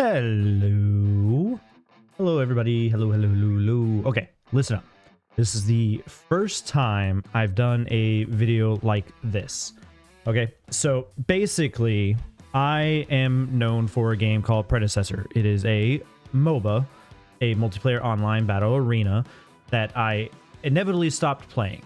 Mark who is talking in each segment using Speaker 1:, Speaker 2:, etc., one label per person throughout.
Speaker 1: Hello. Hello, everybody. Hello, hello, hello, hello. Okay, listen up. This is the first time I've done a video like this. Okay, so basically, I am known for a game called Predecessor. It is a MOBA, a multiplayer online battle arena that I inevitably stopped playing.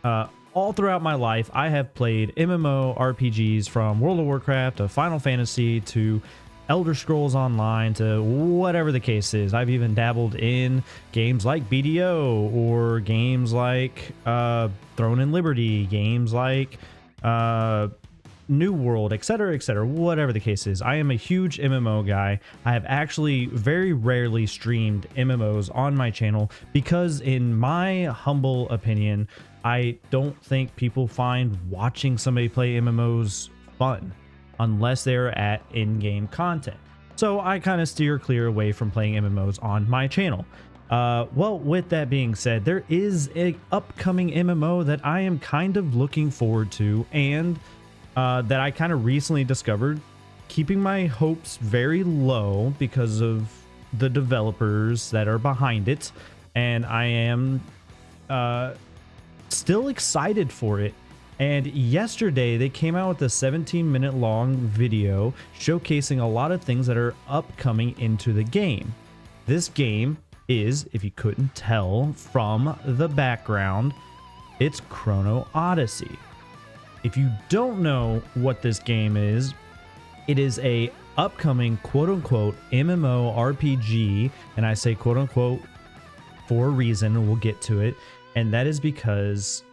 Speaker 1: All throughout my life, I have played MMORPGs from World of Warcraft to Final Fantasy to Elder Scrolls Online to whatever the case is. I've even dabbled in games like BDO or games like Throne and Liberty, games like New World, etc., whatever the case is. I am a huge MMO guy. I have actually very rarely streamed MMOs on my channel because, in my humble opinion, I don't think people find watching somebody play MMOs fun unless they're at in-game content. So I kind of steer clear away from playing MMOs on my channel. Well, with that being said, there is an upcoming MMO that I am kind of looking forward to, and that I kind of recently discovered, keeping my hopes very low because of the developers that are behind it, and I am still excited for it. And yesterday they came out with a 17-minute long video showcasing a lot of things that are upcoming into the game. This game is, if you couldn't tell from the background, it's Chrono Odyssey. If you don't know what this game is, it is a upcoming quote-unquote MMORPG, and I say quote-unquote for a reason, and we'll get to it, and that is because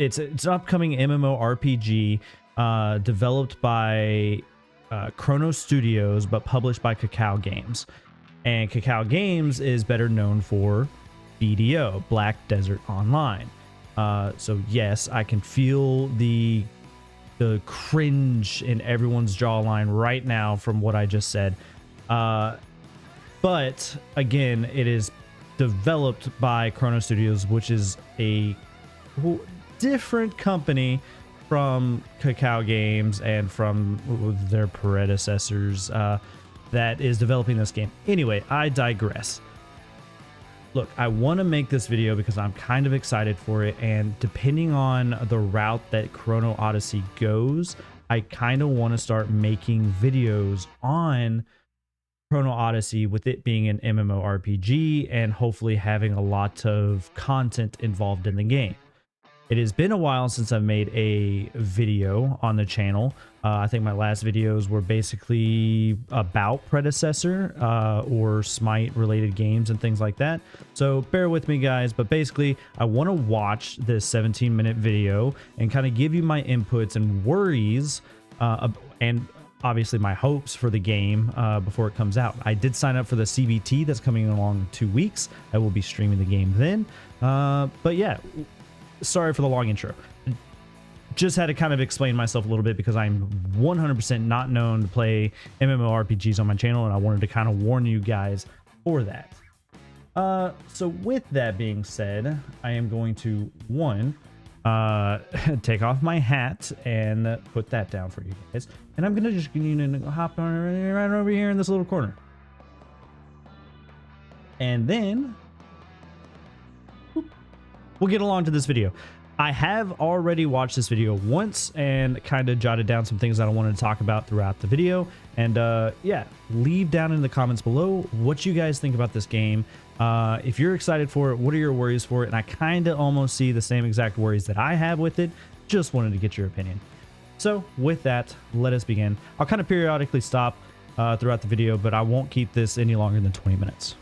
Speaker 1: it's an upcoming MMORPG developed by Chrono Studios, but published by Kakao Games. And Kakao Games is better known for BDO, Black Desert Online. So yes, I can feel the cringe in everyone's jawline right now from what I just said. But again, it is developed by Chrono Studios, which is a different company from Kakao Games and from their predecessors that is developing this game. Anyway, I digress. Look, I want to make this video because I'm kind of excited for it, and depending on the route that Chrono Odyssey goes, I kind of want to start making videos on Chrono Odyssey, with it being an MMORPG and hopefully having a lot of content involved in the game. It has been a while since I've made a video on the channel. I think my last videos were basically about Predecessor or Smite related games and things like that. So bear with me, guys, but basically I want to watch this 17-minute video and kind of give you my inputs and worries and obviously my hopes for the game before it comes out. I did sign up for the CBT that's coming along in 2 weeks. I will be streaming the game then. But yeah, sorry for the long intro. Just had to kind of explain myself a little bit because I'm 100% not known to play MMORPGs on my channel, and I wanted to kind of warn you guys for that. So with that being said, I am going to, take off my hat and put that down for you guys. And I'm going to just hop on right over here in this little corner. And then we'll get along to this video. I have already watched this video once and kind of jotted down some things that I wanted to talk about throughout the video. And yeah, leave down in the comments below what you guys think about this game. If you're excited for it, what are your worries for it? And I kind of almost see the same exact worries that I have with it. Just wanted to get your opinion. So with that, let us begin. I'll kind of periodically stop throughout the video, but I won't keep this any longer than 20 minutes.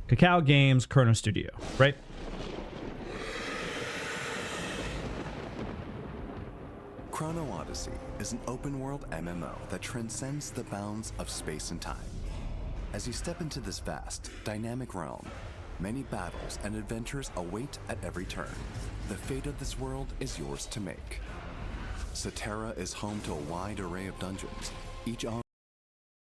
Speaker 1: Kakao Games, Chrono Studio, right?
Speaker 2: Chrono Odyssey is an open-world MMO that transcends the bounds of space and time. As you step into this vast, dynamic realm, many battles and adventures await at every turn. The fate of this world is yours to make. Satera is home to a wide array of dungeons, each on.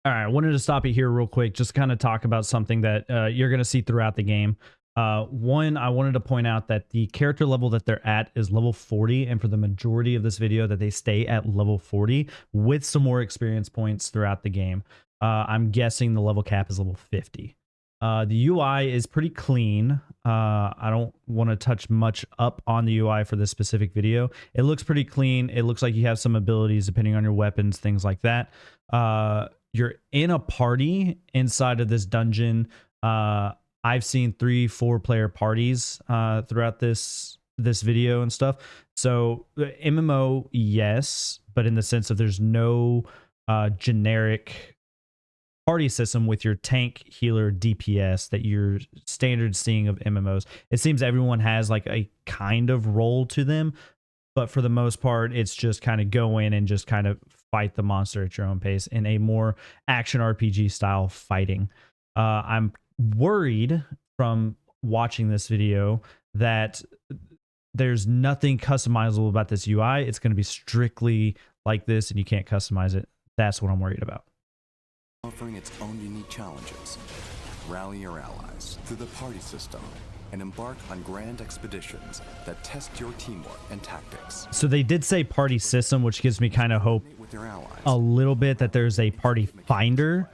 Speaker 1: All right, I wanted to stop you here real quick, just kind of talk about something that you're going to see throughout the game. One, I wanted to point out that the character level that they're at is level 40, and for the majority of this video that they stay at level 40 with some more experience points throughout the game. I'm guessing the level cap is level 50. The UI is pretty clean. I don't want to touch much up on the UI for this specific video. It looks pretty clean. It looks like you have some abilities depending on your weapons, things like that. You're in a party inside of this dungeon. I've seen 3-4 player parties throughout this video and stuff. So MMO, yes, but in the sense of there's no generic party system with your tank, healer, DPS that you're standard seeing of MMOs. It seems everyone has like a kind of role to them, but for the most part, it's just kind of go in and just kind of fight the monster at your own pace in a more action RPG style fighting. I'm worried from watching this video that there's nothing customizable about this UI. It's going to be strictly like this and you can't customize it. That's what I'm worried about.
Speaker 2: Offering its own unique challenges. Rally your allies through the party system and embark on grand expeditions that test your teamwork and tactics.
Speaker 1: So they did say party system, which gives me kind of hope a little bit that there's a party finder,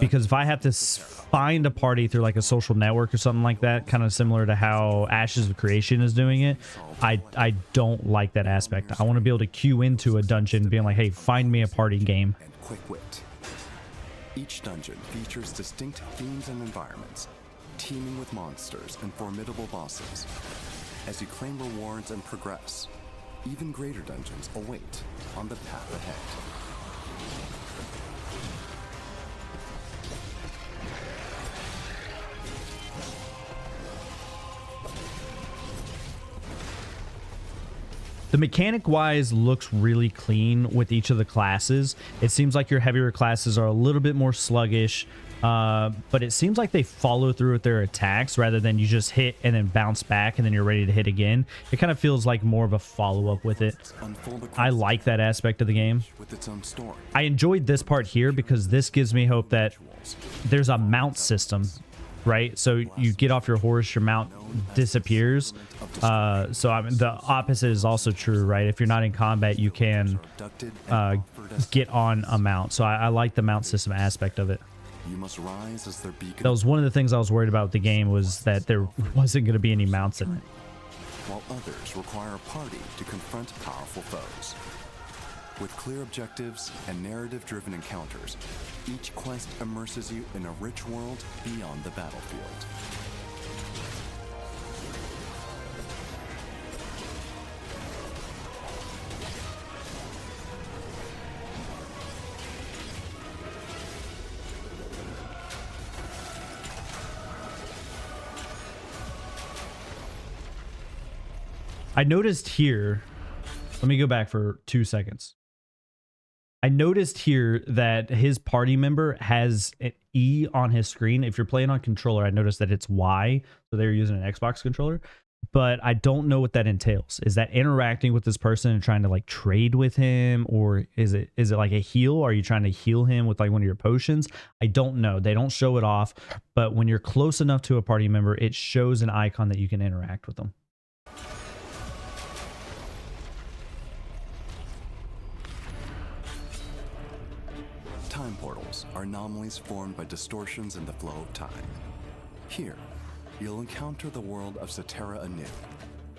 Speaker 1: because if I have to find a party through like a social network or something like that, kind of similar to how Ashes of Creation is doing it, I don't like that aspect. I want to be able to queue into a dungeon being like, hey, find me a party game.
Speaker 2: And quick wit. Each dungeon features distinct themes and environments, teeming with monsters and formidable bosses. As you claim rewards and progress, even greater dungeons await on the path ahead.
Speaker 1: The mechanic wise looks really clean with each of the classes. It seems like your heavier classes are a little bit more sluggish, but it seems like they follow through with their attacks rather than you just hit and then bounce back and then you're ready to hit again. It kind of feels like more of a follow-up with it. I like that aspect of the game. I enjoyed this part here because this gives me hope that there's a mount system, right? So you get off your horse, your mount disappears. So I mean, the opposite is also true, right? If you're not in combat, you can get on a mount. So I like the mount system aspect of it. That was one of the things I was worried about with the game, was that there wasn't going to be any mounts in it.
Speaker 2: While others require a party to confront powerful foes. With clear objectives and narrative-driven encounters, each quest immerses you in a rich world beyond the battlefield.
Speaker 1: I noticed here, let me go back for 2 seconds. I noticed here that his party member has an E on his screen. If you're playing on controller, I noticed that it's Y, so they're using an Xbox controller. But I don't know what that entails. Is that interacting with this person and trying to like trade with him, or is it like a heal? Are you trying to heal him with like one of your potions? I don't know. They don't show it off, but when you're close enough to a party member, it shows an icon that you can interact with them.
Speaker 2: Time portals are anomalies formed by distortions in the flow of time. Here, you'll encounter the world of Cetera anew,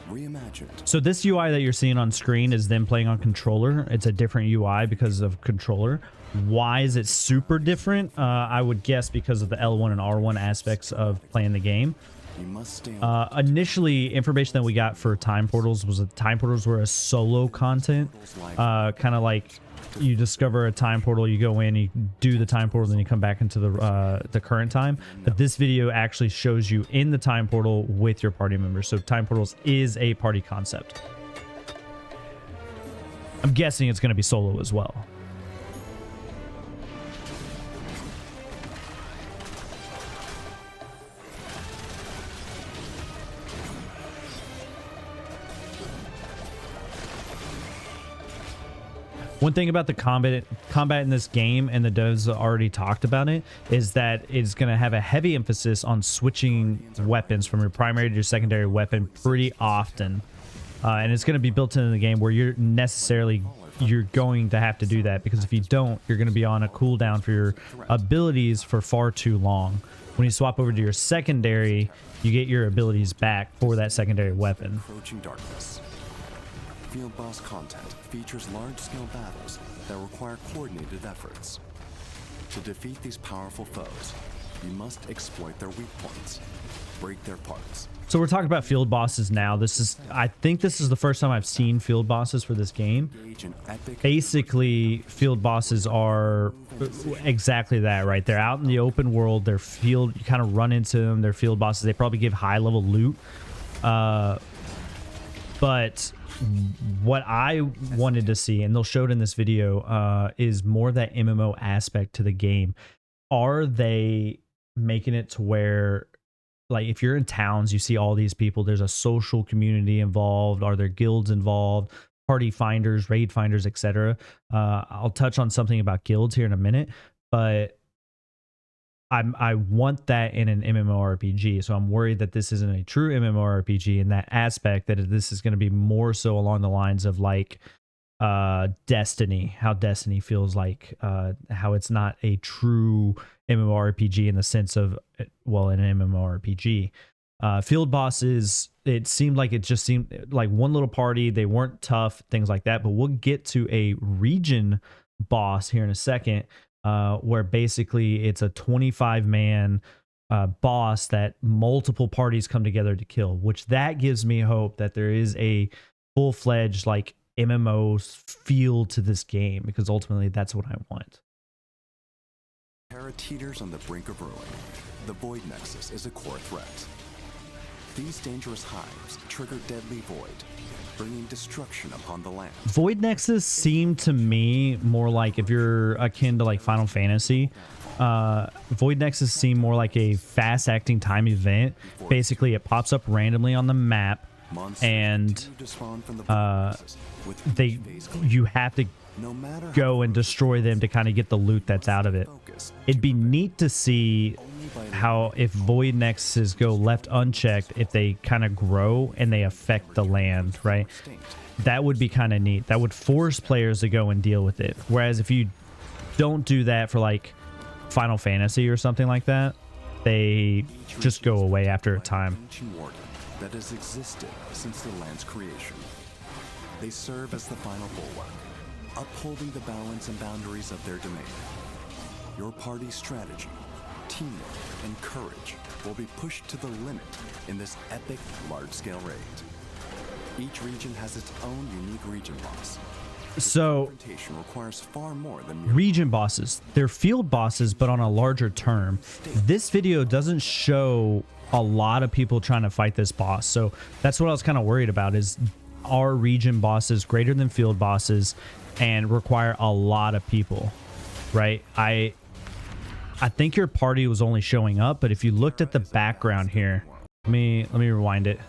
Speaker 2: reimagined.
Speaker 1: So this UI that you're seeing on screen is them playing on controller. It's a different UI because of controller. Why is it super different? I would guess because of the L1 and R1 aspects of playing the game.
Speaker 2: You must stay
Speaker 1: initially, information that we got for time portals was that time portals were a solo content, kind of like you discover a time portal, you go in, you do the time portal, then you come back into the current time. But this video actually shows you in the time portal with your party members. So time portals is a party concept. I'm guessing it's going to be solo as well. One thing about the combat in this game, and the devs already talked about it, is that it's going to have a heavy emphasis on switching weapons from your primary to your secondary weapon pretty often. And it's going to be built into the game where you're going to have to do that, because if you don't, you're going to be on a cooldown for your abilities for far too long. When you swap over to your secondary, you get your abilities back for that secondary weapon.
Speaker 2: Approaching darkness. Field boss content features large-scale battles that require coordinated efforts. To defeat these powerful foes, you must exploit their weak points, break their parts.
Speaker 1: So we're talking about field bosses now. I think this is the first time I've seen field bosses for this game. Basically, field bosses are exactly that, right? They're out in the open world. They're field, you kind of run into them. They're field bosses. They probably give high-level loot. But what I wanted to see, and they'll show it in this video, is more that MMO aspect to the game. Are they making it to where, like, if you're in towns, you see all these people, there's a social community involved? Are there guilds involved, party finders, raid finders, etc.? I'll touch on something about guilds here in a minute, but I want that in an MMORPG. So I'm worried that this isn't a true MMORPG in that aspect, that this is going to be more so along the lines of like Destiny, how Destiny feels like, how it's not a true MMORPG in the sense of, well, in an MMORPG. Field bosses, it seemed like one little party, they weren't tough, things like that, but we'll get to a region boss here in a second, where basically it's a 25-man boss that multiple parties come together to kill, which that gives me hope that there is a full-fledged like MMO feel to this game, because ultimately that's what I want.
Speaker 2: Terra teeters on the brink of ruin. The Void Nexus is a core threat. These dangerous hives trigger deadly void, bringing destruction upon the land.
Speaker 1: Void Nexus seemed to me more like, if you're akin to like Final Fantasy, Void Nexus seemed more like a fast-acting time event. Basically, it pops up randomly on the map, and you have to go and destroy them to kind of get the loot that's out of it. It'd be neat to see how, if Void Nexuses go left unchecked, if they kind of grow and they affect the land, right? That would be kind of neat. That would force players to go and deal with it. Whereas if you don't do that for like Final Fantasy or something like that, they just go away after a time.
Speaker 2: That has existed since the land's creation. They serve as the final bulwark, upholding the balance and boundaries of their domain. Your party's strategy, teamwork, and courage will be pushed to the limit in this epic large-scale raid. Each region has its own unique region boss.
Speaker 1: So
Speaker 2: requires far more than
Speaker 1: region bosses. They're field bosses, but on a larger term. This video doesn't show a lot of people trying to fight this boss, so that's what I was kind of worried about, is are region bosses greater than field bosses and require a lot of people, right? I think your party was only showing up, but if you looked at the background here, let me rewind it.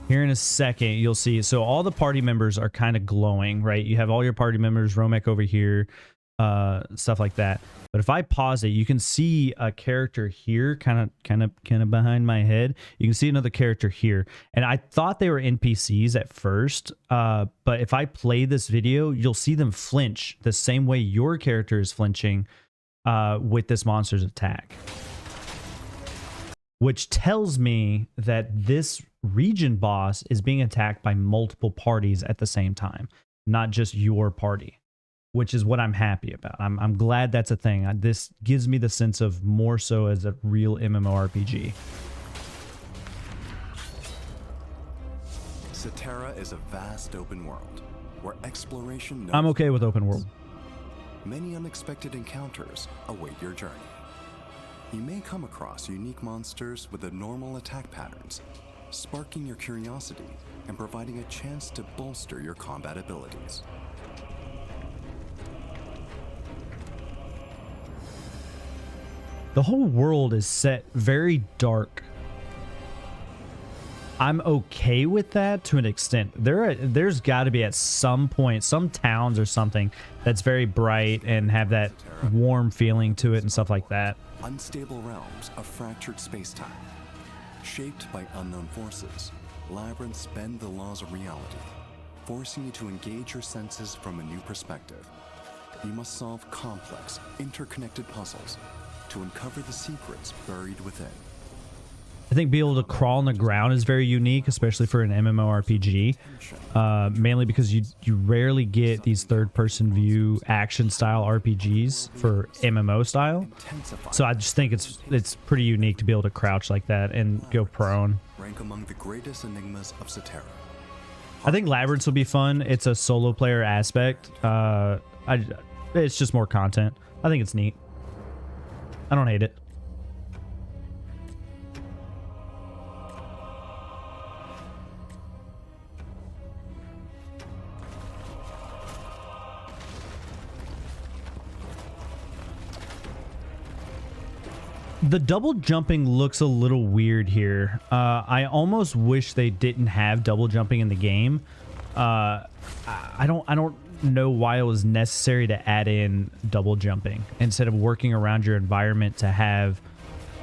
Speaker 1: Here in a second, you'll see. So all the party members are kind of glowing, right? You have all your party members, Romek over here, stuff like that. But if I pause it, you can see a character here, kind of behind my head. You can see another character here, and I thought they were NPCs at first. But if I play this video, you'll see them flinch the same way your character is flinching with this monster's attack, which tells me that this region boss is being attacked by multiple parties at the same time, not just your party, which is what I'm happy about. I'm glad that's a thing. This gives me the sense of more so as a real MMORPG.
Speaker 2: Cetera is a vast open world where exploration...
Speaker 1: I'm okay with open world.
Speaker 2: Many unexpected encounters await your journey. You may come across unique monsters with abnormal attack patterns, sparking your curiosity and providing a chance to bolster your combat abilities.
Speaker 1: The whole world is set very dark. I'm okay with that to an extent. There's got to be at some point some towns or something that's very bright and have that warm feeling to it and stuff like that.
Speaker 2: Unstable realms of fractured space-time. Shaped by unknown forces, labyrinths bend the laws of reality, forcing you to engage your senses from a new perspective. You must solve complex, interconnected puzzles to uncover the secrets buried within.
Speaker 1: I think being able to crawl on the ground is very unique, especially for an MMORPG, mainly because you rarely get these third-person view action-style RPGs for MMO style. So I just think it's pretty unique to be able to crouch like that and go prone.
Speaker 2: Rank among the greatest enigmas of Cetera.
Speaker 1: I think Labyrinth will be fun. It's a solo player aspect. It's just more content. I think it's neat. I don't hate it. The double jumping looks a little weird here. I almost wish they didn't have double jumping in the game. I don't know why it was necessary to add in double jumping instead of working around your environment to have,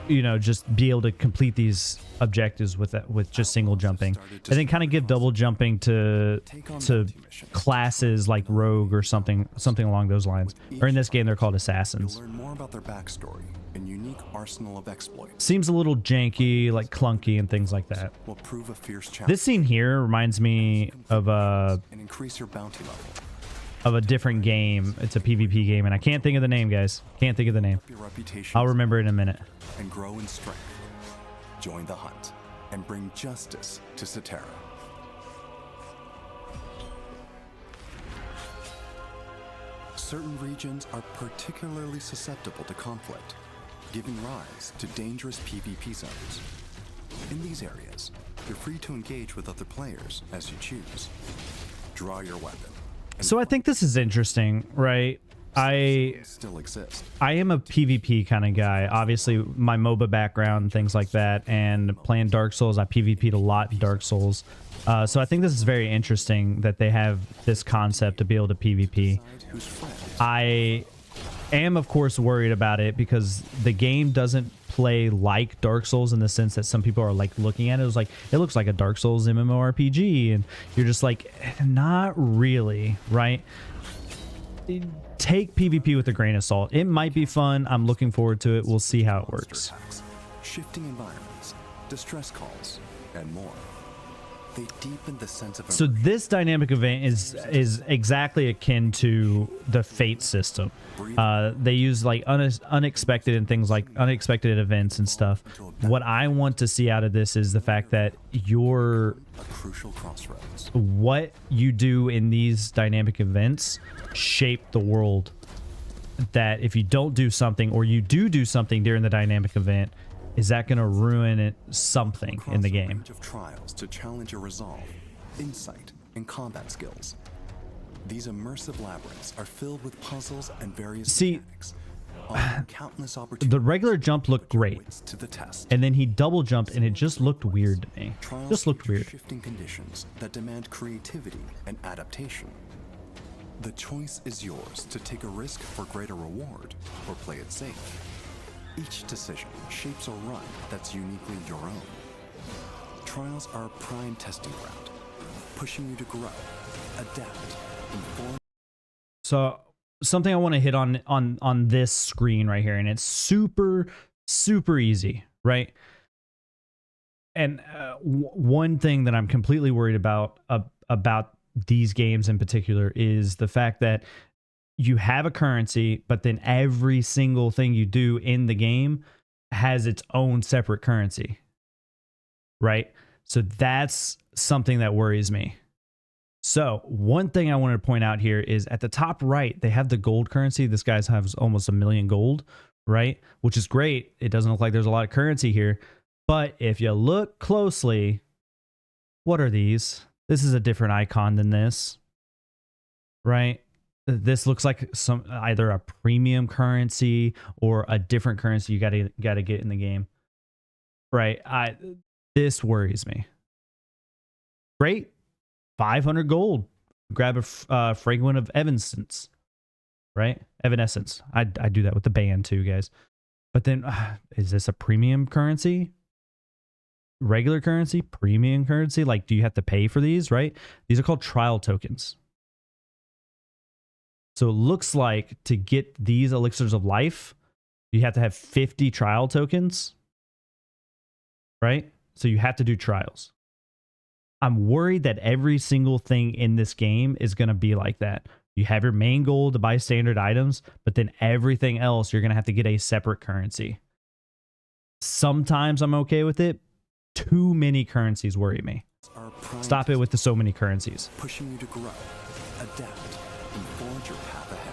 Speaker 1: you know, just be able to complete these objectives with just single jumping. I think kind of give double jumping to classes like Rogue or something along those lines. Or in this game, they're called Assassins.
Speaker 2: Learn more about their backstory and unique arsenal of exploits.
Speaker 1: Seems a little janky, like clunky and things like that.
Speaker 2: Will prove a fierce challenge.
Speaker 1: This scene here reminds me of
Speaker 2: and increase your bounty level.
Speaker 1: a different game. It's a PvP game, and I can't think of the name, guys. Can't think of the name.
Speaker 2: Your reputation
Speaker 1: I'll remember it in a minute.
Speaker 2: and grow in strength. Join the hunt and bring justice to Cetera. Certain regions are particularly susceptible to conflict, giving rise to dangerous PvP zones. In these areas, you're free to engage with other players as you choose. Draw your weapon.
Speaker 1: So I think this is interesting, right? I
Speaker 2: Still exist.
Speaker 1: am a PvP kind of guy. Obviously, my MOBA background and things like that, and playing Dark Souls, I PvP'd a lot in Dark Souls. So I think this is very interesting that they have this concept to be able to PvP. I am, of course, worried about it because the game doesn't play like Dark Souls in the sense that some people are like looking at it. It was like, it looks like a Dark Souls MMORPG, and you're just like, not really, right? Take PvP with a grain of salt. It might be fun. I'm looking forward to it. We'll see how it works.
Speaker 2: Shifting environments, distress calls, and more. They deepen the sense of
Speaker 1: So this dynamic event is exactly akin to the Fate system. They use like unexpected and things like unexpected events and stuff. What I want to see out of this is the fact that
Speaker 2: a crucial crossroads.
Speaker 1: what you do in these dynamic events shape the world. That if you don't do something, or you do something during the dynamic event, is that going to ruin something in the game?
Speaker 2: Of trials to challenge your resolve, insight, and combat skills. These immersive labyrinths are filled with puzzles and various mechanics, offering countless opportunities.
Speaker 1: The regular jump looked great,
Speaker 2: to the test.
Speaker 1: and then he double jumped, and it just looked weird to me.
Speaker 2: Trials
Speaker 1: Just looked
Speaker 2: feature
Speaker 1: weird.
Speaker 2: Shifting conditions that demand creativity and adaptation. The choice is yours to take a risk for greater reward or play it safe. Each decision shapes a run that's uniquely your own. Trials are a prime testing ground, pushing you to grow, adapt, inform.
Speaker 1: So something I want to hit on this screen right here, and it's super easy, right? And one thing that I'm completely worried about these games in particular is the fact that you have a currency, but then every single thing you do in the game has its own separate currency, right? So that's something that worries me. So one thing I wanted to point out here is at the top right, they have the gold currency. This guy's has almost 1 million gold, right? Which is great. It doesn't look like there's a lot of currency here. But if you look closely, what are these? This is a different icon than this, right? This looks like either a premium currency or a different currency you gotta get in the game, right? This worries me. Great. 500 gold. Grab a fragment of evanescence, right? Evanescence. I do that with the band too, guys. But then, is this a premium currency? Regular currency? Premium currency? Like, do you have to pay for these, right? These are called trial tokens. So it looks like to get these elixirs of life, you have to have 50 trial tokens, right? So you have to do trials. I'm worried that every single thing in this game is going to be like that. You have your main goal to buy standard items, but then everything else, you're going to have to get a separate currency. Sometimes I'm okay with it. Too many currencies worry me. Stop it with the so many currencies.
Speaker 2: Pushing you to grow, adapt, and forge your path ahead.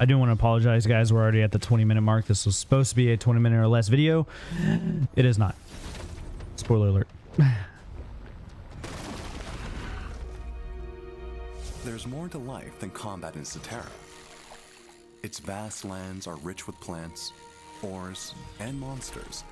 Speaker 1: I do want to apologize, guys. We're already at the 20-minute mark. This was supposed to be a 20-minute or less video. It is not. Spoiler alert.
Speaker 2: There's more to life than combat in Cetera. Its vast lands are rich with plants, ores, and monsters.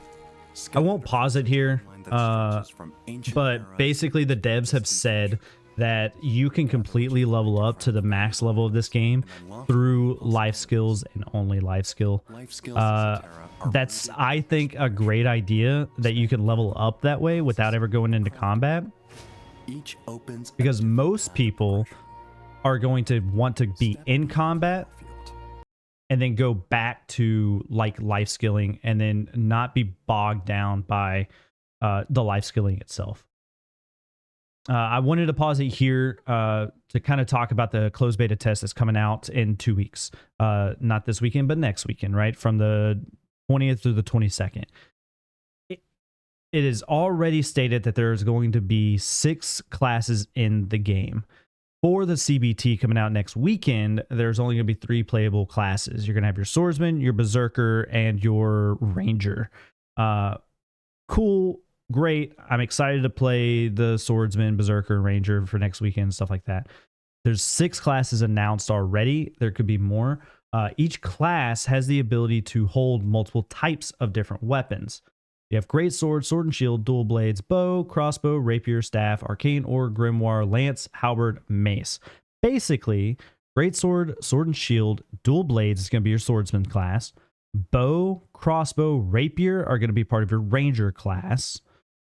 Speaker 1: I won't pause it here, but basically the devs have said that you can completely level up to the max level of this game through life skills and only life skill. That's, I think, a great idea that you can level up that way without ever going into combat. Because most people are going to want to be in combat and then go back to like life skilling and then not be bogged down by the life skilling itself. I wanted to pause it here to kind of talk about the closed beta test that's coming out in 2 weeks. Not this weekend, but next weekend, right? From the 20th through the 22nd. It is already stated that there's going to be 6 classes in the game. For the CBT coming out next weekend, there's only going to be 3 playable classes. You're going to have your swordsman, your berserker, and your ranger. Cool. Great. I'm excited to play the swordsman, berserker, ranger for next weekend, stuff like that. There's 6 classes announced already. There could be more. Each class has the ability to hold multiple types of different weapons. You have great sword, sword and shield, dual blades, bow, crossbow, rapier, staff, arcane or grimoire, lance, halberd, mace. Basically, great sword, sword and shield, dual blades is going to be your swordsman class. Bow, crossbow, rapier are going to be part of your ranger class.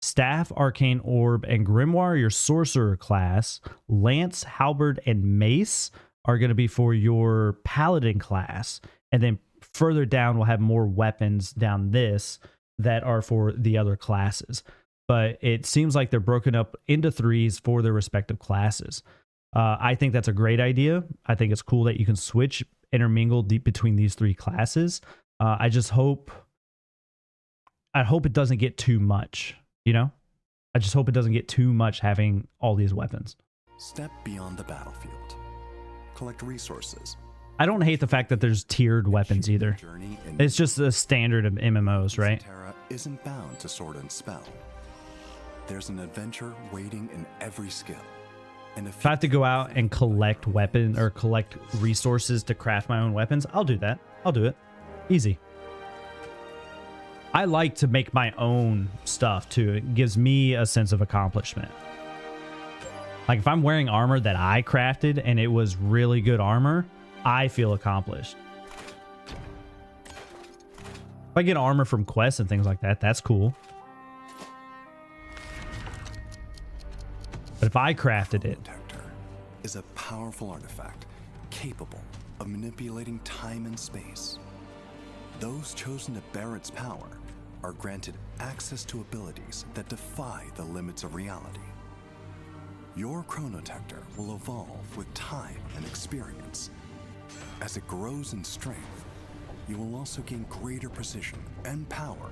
Speaker 1: Staff, arcane orb, and grimoire, your sorcerer class. Lance, halberd, and mace are going to be for your paladin class. And then further down, we'll have more weapons down this that are for the other classes. But it seems like they're broken up into 3s for their respective classes. I think that's a great idea. I think it's cool that you can switch, intermingle deep between these 3 classes. I hope it doesn't get too much. You know, I just hope it doesn't get too much having all these weapons.
Speaker 2: Step beyond the battlefield. Collect resources.
Speaker 1: I don't hate the fact that there's tiered weapons either. It's just the standard of MMOs, right?
Speaker 2: Cetera isn't bound to sword and spell. There's an adventure waiting in every skill. And
Speaker 1: if I have to go out and collect weapon or collect resources to craft my own weapons, I'll do that. I'll do it. Easy. I like to make my own stuff too. It gives me a sense of accomplishment. Like if I'm wearing armor that I crafted and it was really good armor, I feel accomplished. If I get armor from quests and things like that, that's cool. But if I crafted it,
Speaker 2: Chronotector is a powerful artifact capable of manipulating time and space. Those chosen to bear its power are granted access to abilities that defy the limits of reality. Your Chronotector will evolve with time and experience. As it grows in strength, you will also gain greater precision and power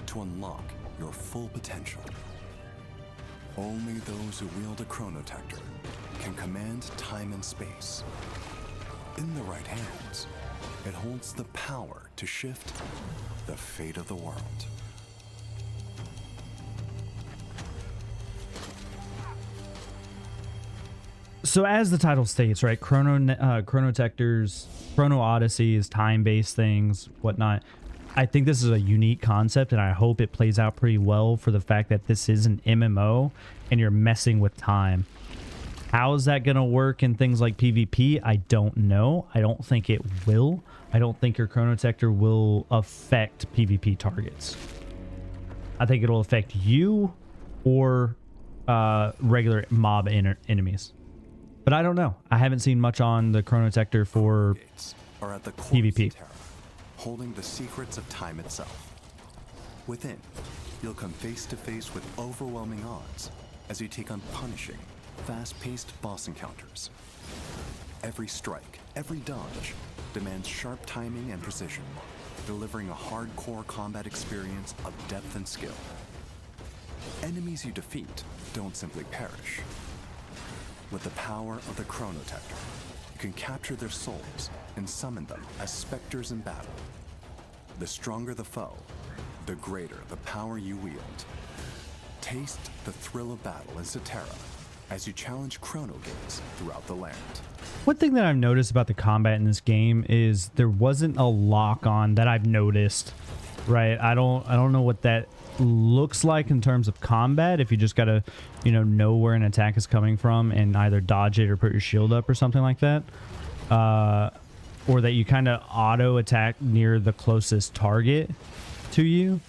Speaker 2: to unlock your full potential. Only those who wield a Chronotector can command time and space. In the right hands, it holds the power to shift the fate of the world.
Speaker 1: So as the title states, right, Chronotectors, Chrono Odyssey is time-based things, whatnot. I think this is a unique concept, and I hope it plays out pretty well for the fact that this is an MMO and you're messing with time. How is that going to work in things like PvP? I don't know. I don't think it will. I don't think your Chronotector will affect PvP targets. I think it'll affect you or regular mob enemies. But I don't know. I haven't seen much on the Chronotector for
Speaker 2: are at the
Speaker 1: PvP.
Speaker 2: Terra, holding the secrets of time itself. Within, you'll come face to face with overwhelming odds as you take on punishing, fast-paced boss encounters. Every strike, every dodge demands sharp timing and precision, delivering a hardcore combat experience of depth and skill. Enemies you defeat don't simply perish. With the power of the Chronotector, you can capture their souls and summon them as specters in battle. The stronger the foe, the greater the power you wield. Taste the thrill of battle in Cetera as you challenge Chrono Gates throughout the land.
Speaker 1: One thing that I've noticed about the combat in this game is there wasn't a lock-on that I've noticed, right? I don't know what that looks like in terms of combat. If you just gotta, know where an attack is coming from and either dodge it or put your shield up or something like that, or that you kind of auto attack near the closest target to you.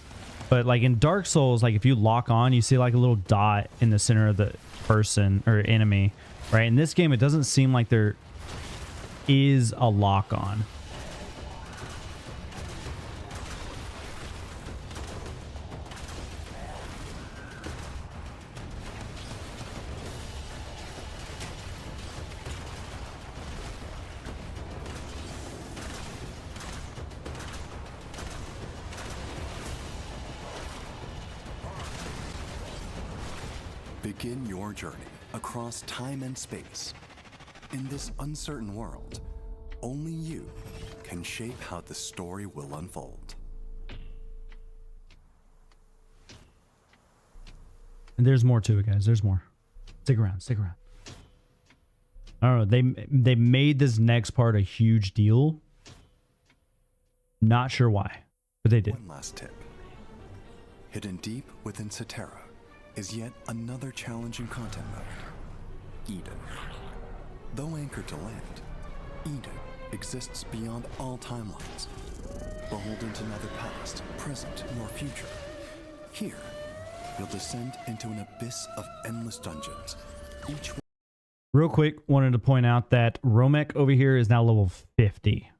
Speaker 1: But like in Dark Souls, like if you lock on, you see like a little dot in the center of the person or enemy, right? In this game, it doesn't seem like there is a lock on.
Speaker 2: Begin your journey across time and space. In this uncertain world, only you can shape how the story will unfold.
Speaker 1: And there's more to it, guys. There's more. Stick around. Stick around. I don't know. They made this next part a huge deal. Not sure why, but they did.
Speaker 2: One last tip. Hidden deep within Cetera is yet another challenging content mode, Eden. Though anchored to land, Eden exists beyond all timelines, beholden to neither past, present, nor future. Here, you'll descend into an abyss of endless dungeons. Each one.
Speaker 1: Real quick, wanted to point out that Romek over here is now level 50.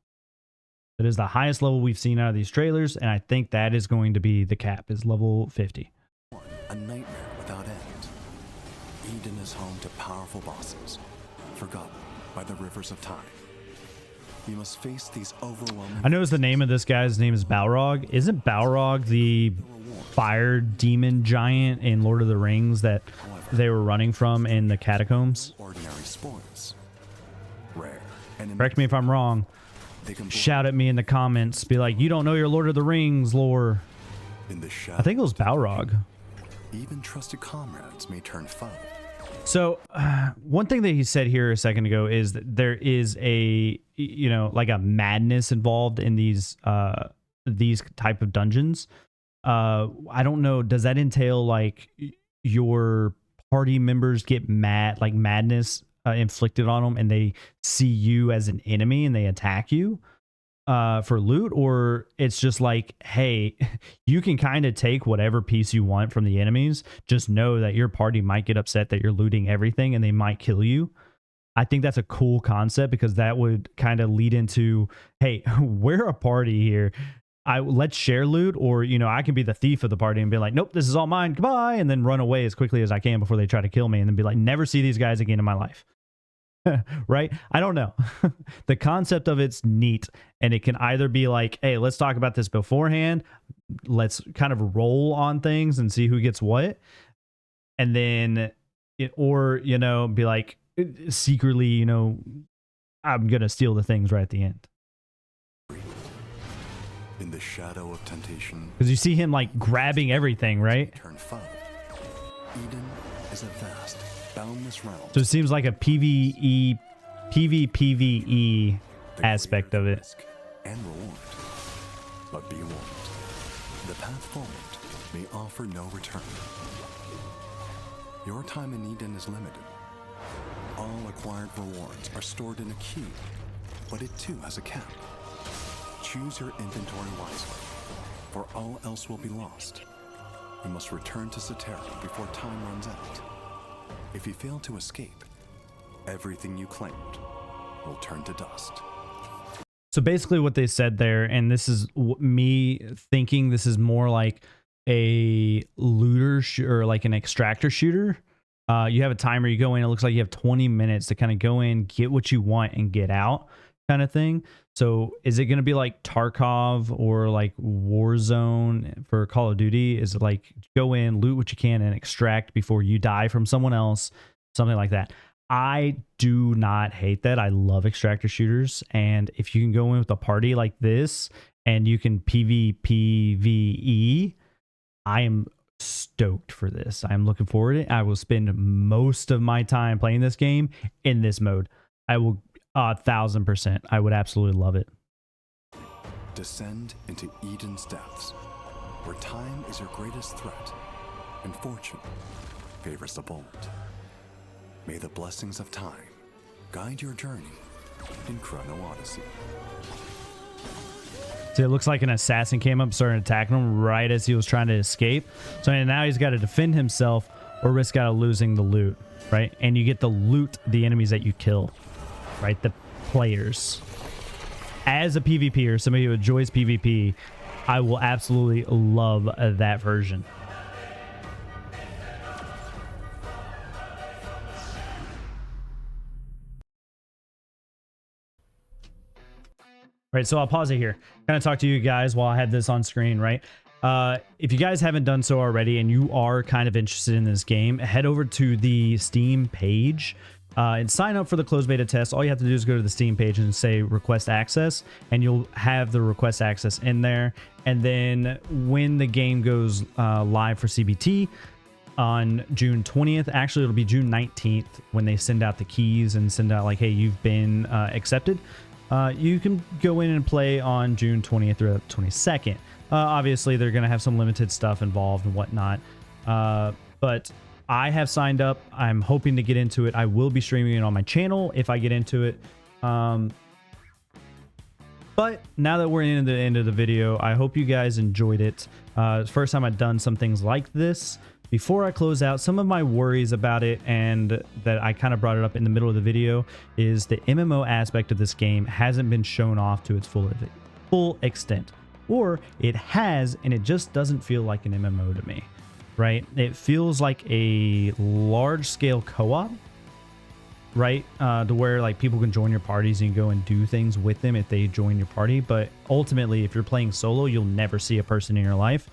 Speaker 1: That is the highest level we've seen out of these trailers, and I think that is going to be the cap, is level 50.
Speaker 2: A nightmare without end. Eden is home to powerful bosses, forgotten by the rivers of time. You must face these overwhelming...
Speaker 1: I noticed the name of this guy's name is Balrog. Isn't Balrog the fire demon giant in Lord of the Rings that they were running from in the catacombs?
Speaker 2: Ordinary spoils. Rare. And
Speaker 1: Correct me if I'm wrong. Shout at me in the comments. Be like, you don't know your Lord of the Rings lore.
Speaker 2: In the shadow,
Speaker 1: I think it was Balrog.
Speaker 2: even trusted comrades may turn foe.
Speaker 1: So one thing that he said here a second ago is that there is a, like a madness involved in these type of dungeons. I don't know. Does that entail like your party members get mad, like madness inflicted on them, and they see you as an enemy and they attack you for loot? Or it's just like, hey, you can kind of take whatever piece you want from the enemies. Just know that your party might get upset that you're looting everything and they might kill you. I think that's a cool concept, because that would kind of lead into, hey, we're a party here. Let's share loot, or, I can be the thief of the party and be like, nope, this is all mine. Goodbye. And then run away as quickly as I can before they try to kill me, and then be like, never see these guys again in my life. Right? I don't know. The concept of it's neat, and it can either be like, hey, let's talk about this beforehand. Let's kind of roll on things and see who gets what. And then, be like, secretly, I'm going to steal the things right at the end.
Speaker 2: In the shadow of temptation,
Speaker 1: because you see him like grabbing everything, right?
Speaker 2: Turn foe. Eden is a vast, boundless realms.
Speaker 1: So it seems like a PvPvE aspect of it.
Speaker 2: Risk and reward. But be warned, the path forward may offer no return. Your time in Eden is limited. All acquired rewards are stored in a key, but it too has a cap. Choose your inventory wisely, for all else will be lost. You must return to Sateri before time runs out. If you fail to escape, everything you claimed will turn to dust.
Speaker 1: So basically what they said there, and this is me thinking this is more like a looter or like an extractor shooter. You have a timer, you go in, it looks like you have 20 minutes to kind of go in, get what you want and get out kind of thing. So is it going to be like Tarkov or like Warzone for Call of Duty? Is it like go in, loot what you can and extract before you die from someone else? Something like that. I do not hate that. I love extractor shooters. And if you can go in with a party like this and you can PvPvE, I am stoked for this. I'm looking forward to it. I will spend most of my time playing this game in this mode. I will 1000%. I would absolutely love it.
Speaker 2: Descend into Eden's depths, where time is your greatest threat and fortune favors the bold. May the blessings of time guide your journey in Chrono Odyssey.
Speaker 1: See, it looks like an assassin came up, started attacking him right as he was trying to escape. So now he's got to defend himself or risk out of losing the loot, right? And you get to loot the enemies that you kill, right? The players. As a PvPer, somebody who enjoys PvP, I will absolutely love that version. Right, so I'll pause it here. Kind of talk to you guys while I had this on screen, right? If you guys haven't done so already and you are kind of interested in this game, head over to the Steam page and sign up for the closed beta test. All you have to do is go to the Steam page and say request access, and you'll have the request access in there. And then when the game goes live for CBT on June 20th, actually it'll be June 19th when they send out the keys and send out like, hey, you've been accepted. You can go in and play on June 20th or 22nd. Obviously, they're going to have some limited stuff involved and whatnot. But I have signed up. I'm hoping to get into it. I will be streaming it on my channel if I get into it. But now that we're in the end of the video, I hope you guys enjoyed it. It's the first time I've done some things like this. Before I close out, some of my worries about it, and that I kind of brought it up in the middle of the video, is the MMO aspect of this game hasn't been shown off to its full extent. Or it has, and it just doesn't feel like an MMO to me, right? It feels like a large-scale co-op, right? To where like people can join your parties and go and do things with them if they join your party. But ultimately, if you're playing solo, you'll never see a person in your life.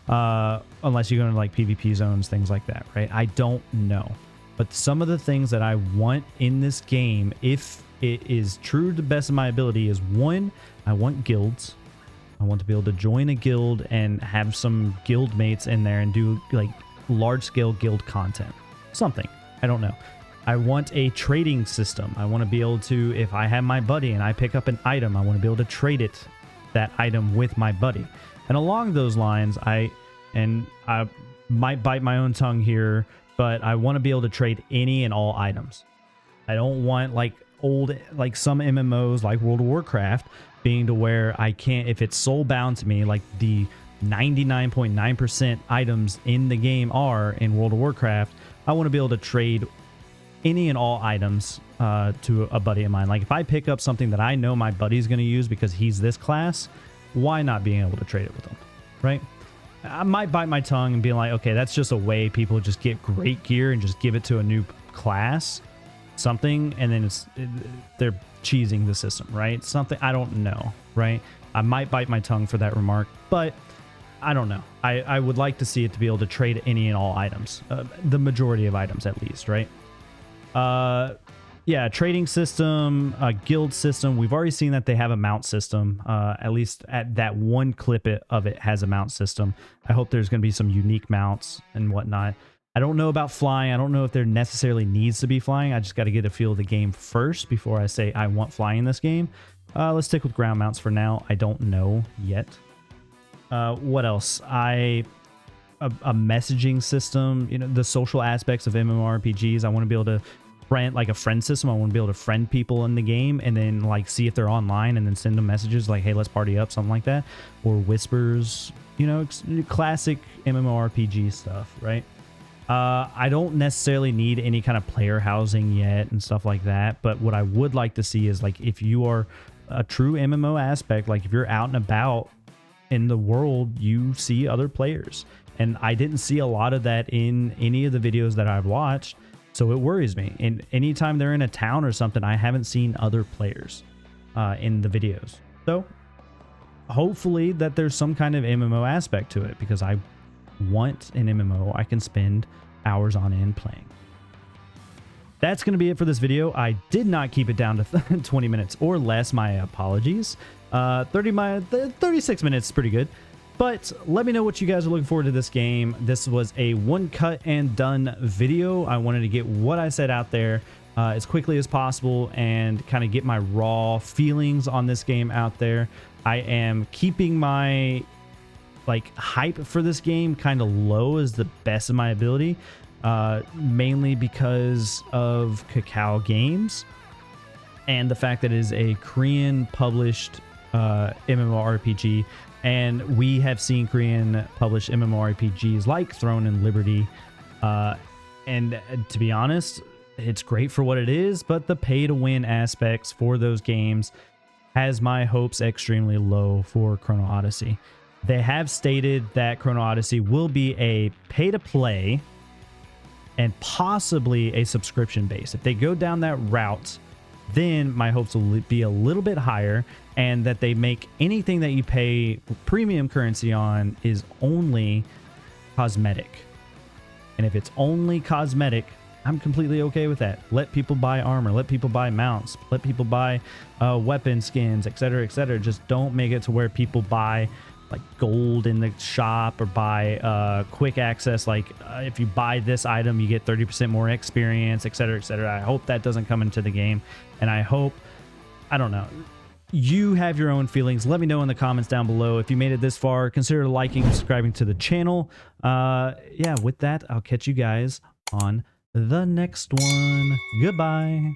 Speaker 1: Unless you go into like PvP zones, things like that, right? I don't know. But some of the things that I want in this game, if it is true to the best of my ability, is one, I want guilds. I want to be able to join a guild and have some guild mates in there and do like large scale guild content. Something. I don't know. I want a trading system. I want to be able to, if I have my buddy and I pick up an item, I want to be able to trade that item with my buddy. And along those lines, I might bite my own tongue here, but I want to be able to trade any and all items. I don't want like some MMOs like World of Warcraft being to where I can't, if it's soul bound to me, like the 99.9% items in the game are in World of Warcraft, I want to be able to trade any and all items to a buddy of mine. Like if I pick up something that I know my buddy's going to use because he's this class, why not being able to trade it with them, right? I might bite my tongue and be like, okay, that's just a way people just get great gear and just give it to a new class, something, and then they're cheesing the system, right? Something, I don't know, right? I might bite my tongue for that remark, but I don't know. I would like to see it to be able to trade any and all items, the majority of items at least, right? Yeah, trading system, guild system. We've already seen that they have a mount system. At least at that one clip of it has a mount system. I hope there's going to be some unique mounts and whatnot. I don't know about flying. I don't know if there necessarily needs to be flying. I just got to get a feel of the game first before I say I want flying in this game. Let's stick with ground mounts for now. I don't know yet. What else? A messaging system, you know, the social aspects of MMORPGs. I want to be able to friend, like a friend system. I want to be able to friend people in the game and then like see if they're online and then send them messages like, hey, let's party up, something like that. Or whispers, you know, classic MMORPG stuff, right? I don't necessarily need any kind of player housing yet and stuff like that. But what I would like to see is like if you are a true MMO aspect, like if you're out and about in the world, you see other players. And I didn't see a lot of that in any of the videos that I've watched. So it worries me. And anytime they're in a town or something, I haven't seen other players in the videos. So hopefully that there's some kind of MMO aspect to it, because I want an MMO I can spend hours on end playing. That's going to be it for this video. I did not keep it down to 20 minutes or less. My apologies. 36 minutes is pretty good. But let me know what you guys are looking forward to this game. This was a one cut and done video. I wanted to get what I said out there as quickly as possible and kind of get my raw feelings on this game out there. I am keeping my like hype for this game kind of low as the best of my ability, mainly because of Kakao Games and the fact that it is a Korean published MMORPG. And we have seen Korean published MMORPGs like Throne and Liberty. And to be honest, it's great for what it is, but the pay to win aspects for those games has my hopes extremely low for Chrono Odyssey. They have stated that Chrono Odyssey will be a pay to play and possibly a subscription base. If they go down that route, then my hopes will be a little bit higher, and that they make anything that you pay premium currency on is only cosmetic. And if it's only cosmetic, I'm completely okay with that. Let people buy armor, let people buy mounts, let people buy weapon skins, etc., etc. Just don't make it to where people buy like gold in the shop or buy quick access, like if you buy this item you get 30% more experience, etc., etc. I hope that doesn't come into the game, and I hope, I don't know, you have your own feelings. Let me know in the comments down below. If you made it this far, consider liking and subscribing to the channel. Yeah, with that, I'll catch you guys on the next one. Goodbye.